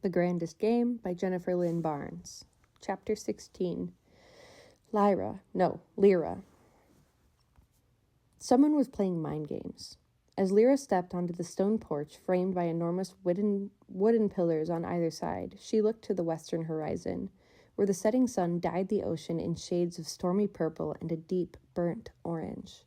The Grandest Game by Jennifer Lynn Barnes. Chapter 16. Lyra. Someone was playing mind games. As Lyra stepped onto the stone porch framed by enormous wooden pillars on either side, she looked to the western horizon, where the setting sun dyed the ocean in shades of stormy purple and a deep, burnt orange.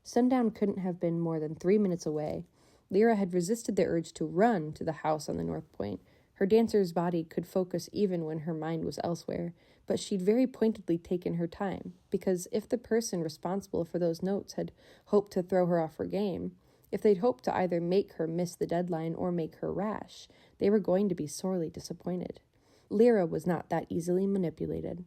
Sundown couldn't have been more than 3 minutes away. Lyra had resisted the urge to run to the house on the north point. Her dancer's body could focus even when her mind was elsewhere, but she'd very pointedly taken her time, because if the person responsible for those notes had hoped to throw her off her game, if they'd hoped to either make her miss the deadline or make her rash, they were going to be sorely disappointed. Lyra was not that easily manipulated.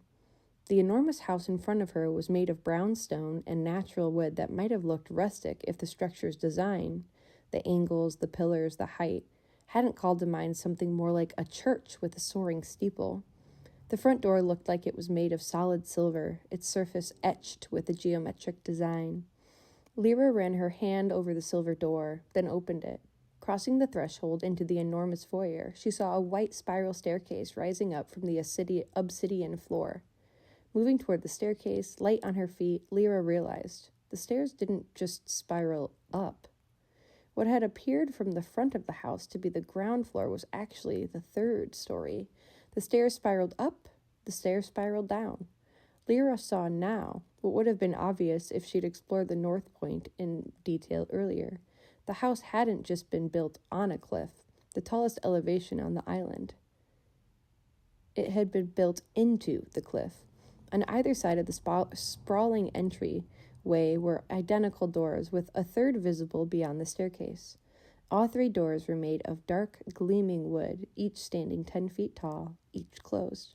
The enormous house in front of her was made of brown stone and natural wood that might have looked rustic if the structure's design, the angles, the pillars, the height, hadn't called to mind something more like a church with a soaring steeple. The front door looked like it was made of solid silver, its surface etched with a geometric design. Lyra ran her hand over the silver door, then opened it. Crossing the threshold into the enormous foyer, she saw a white spiral staircase rising up from the obsidian floor. Moving toward the staircase, light on her feet, Lyra realized the stairs didn't just spiral up. What had appeared from the front of the house to be the ground floor was actually the third story. The stairs spiraled up, the stairs spiraled down. Lyra saw now what would have been obvious if she'd explored the north point in detail earlier. The house hadn't just been built on a cliff, the tallest elevation on the island. It had been built into the cliff. On either side of the sprawling entryway were identical doors, with a third visible beyond the staircase. All 3 doors were made of dark, gleaming wood, each standing 10 feet tall, each closed.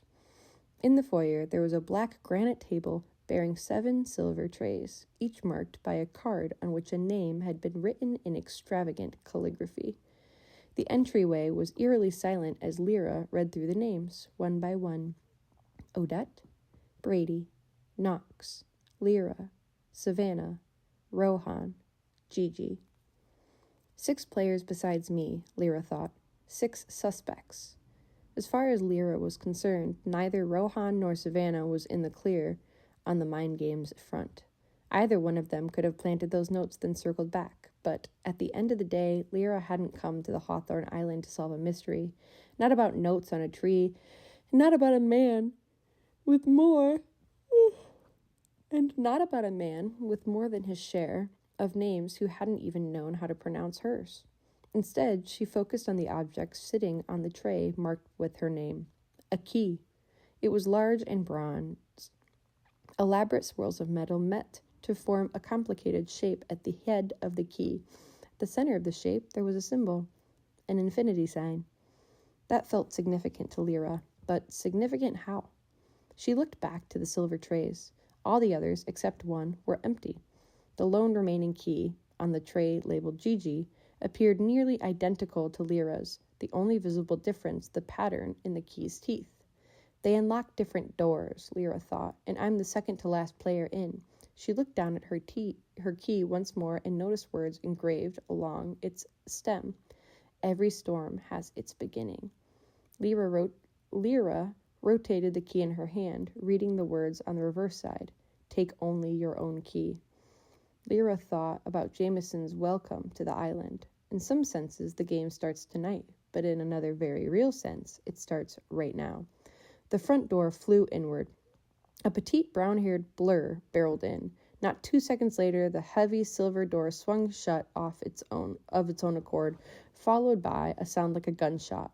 In the foyer, there was a black granite table bearing 7 silver trays, each marked by a card on which a name had been written in extravagant calligraphy. The entryway was eerily silent as Lyra read through the names, one by one. Odette, Brady, Knox, Lyra, Savannah, Rohan, Gigi. 6 players besides me, Lyra thought. 6 suspects. As far as Lyra was concerned, neither Rohan nor Savannah was in the clear on the mind game's front. Either one of them could have planted those notes then circled back, but at the end of the day, Lyra hadn't come to the Hawthorne Island to solve a mystery, not about notes on a tree, and not about a man with more than his share of names who hadn't even known how to pronounce hers. Instead, she focused on the object sitting on the tray marked with her name, a key. It was large and bronze. Elaborate swirls of metal met to form a complicated shape at the head of the key. At the center of the shape, there was a symbol, an infinity sign. That felt significant to Lyra, but significant how? She looked back to the silver trays. All the others, except one, were empty. The lone remaining key, on the tray labeled Gigi, appeared nearly identical to Lyra's, the only visible difference the pattern in the key's teeth. They unlock different doors, Lyra thought, and I'm the second to last player in. She looked down at her key once more and noticed words engraved along its stem. Every storm has its beginning. Lyra rotated the key in her hand, reading the words on the reverse side. Take only your own key. Lyra thought about Jameson's welcome to the island. In some senses, the game starts tonight, but in another very real sense, it starts right now. The front door flew inward. A petite brown-haired blur barreled in. Not 2 seconds later, the heavy silver door swung shut of its own accord, followed by a sound like a gunshot.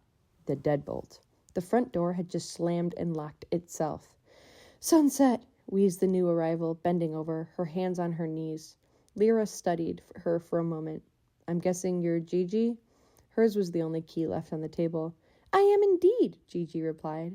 The deadbolt. The front door had just slammed and locked itself. Sunset, wheezed the new arrival, bending over, her hands on her knees. Lyra studied her for a moment. I'm guessing you're Gigi? Hers was the only key left on the table. I am indeed, Gigi replied.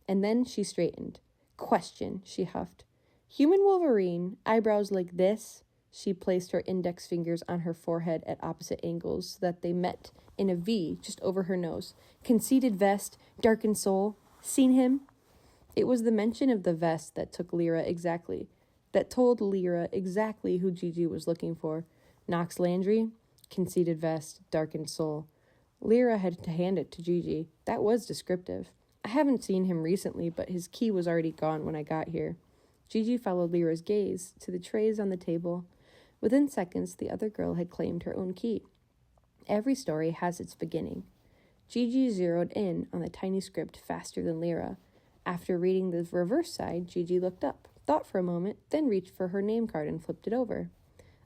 And then she straightened. Question, she huffed. Human Wolverine, eyebrows like this? She placed her index fingers on her forehead at opposite angles so that they met in a V just over her nose. Conceited vest, darkened soul. Seen him? It was the mention of the vest that told Lyra exactly who Gigi was looking for. Knox Landry, conceited vest, darkened soul. Lyra had to hand it to Gigi. That was descriptive. I haven't seen him recently, but his key was already gone when I got here. Gigi followed Lyra's gaze to the trays on the table. Within seconds, the other girl had claimed her own key. Every story has its beginning. Gigi zeroed in on the tiny script faster than Lyra. After reading the reverse side, Gigi looked up, thought for a moment, then reached for her name card and flipped it over.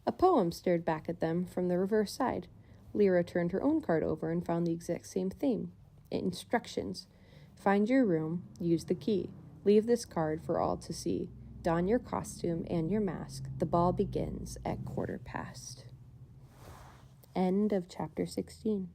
A poem stared back at them from the reverse side. Lyra turned her own card over and found the exact same theme. Instructions. Find your room, use the key. Leave this card for all to see. Don your costume and your mask. The ball begins at 15:15. End of chapter 16.